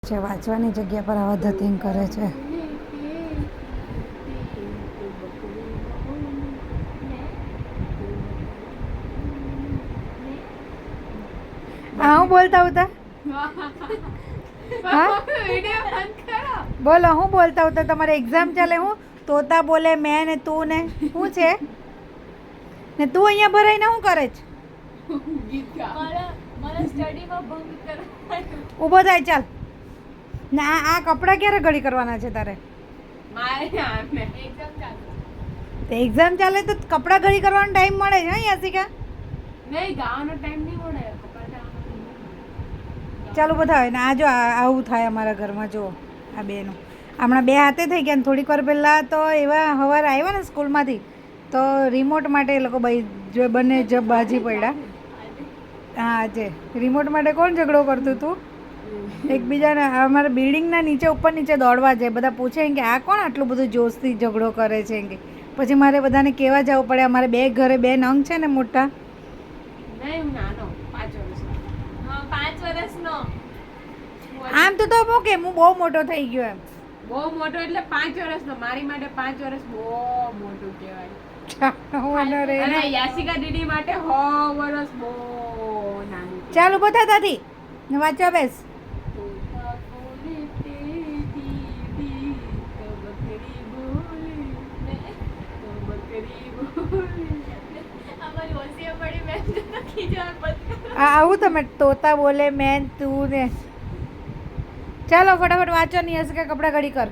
છે વાંચવાની જગ્યા પર આવા ધતિંગ કરે છે. હા હું બોલતા હતા બોલો હું બોલતા હતા તમારે એક્ઝામ ચાલે હું તોતા બોલે મેં ને તું ને શું છે ને તું અહીંયા ભરાઈને શું કરે છે ઊભો થાય ચાલ ને આ કપડાં ક્યારે ઘડી કરવાના છે તારે એક્ઝામ ચાલે તો કપડાં ઘડી કરવાનો ટાઈમ મળે છે હા યાસિકા નહીં ગાવાનો ટાઈમ નહીં મળે ચાલો બધા હોય ને આ જો આવું થાય અમારા ઘરમાં જો આ બેનું હમણાં બે હાથે થઈ ગયા ને થોડીક વાર પહેલાં તો એવા સવારે આવ્યા ને સ્કૂલમાંથી તો રિમોટ માટે એ લોકો બંને બાજી પડ્યા હા આજે રિમોટ માટે કોણ ઝઘડો કરતું હતું એકબીજાને અમારા બિલ્ડિંગના નીચે ઉપર નીચે દોડવા જાય બધા પૂછે કે આ કોણ આટલું બધું જોશથી ઝઘડો કરે છે કે પછી મારે બધાને કહેવા જવું પડે અમારે બે ઘરે બે નંગ છે ને મોટા આમ તો મૂકે હું બહુ મોટો થઈ ગયો એમ બહુ મોટો એટલે 5 વર્ષનો મારી માટે 5 વર્ષ બહુ મોટું કહેવાય અને યાસિકા દીદી માટે 6 વર્ષ બહુ નાનું ચાલ ઉભો થા તાથી વાંચવા બેસ આવું તમે તોતા બોલે મેં તું ને ચાલો ફટાફટ વાંચો નહીં હશે કે કપડાં ઘડી કર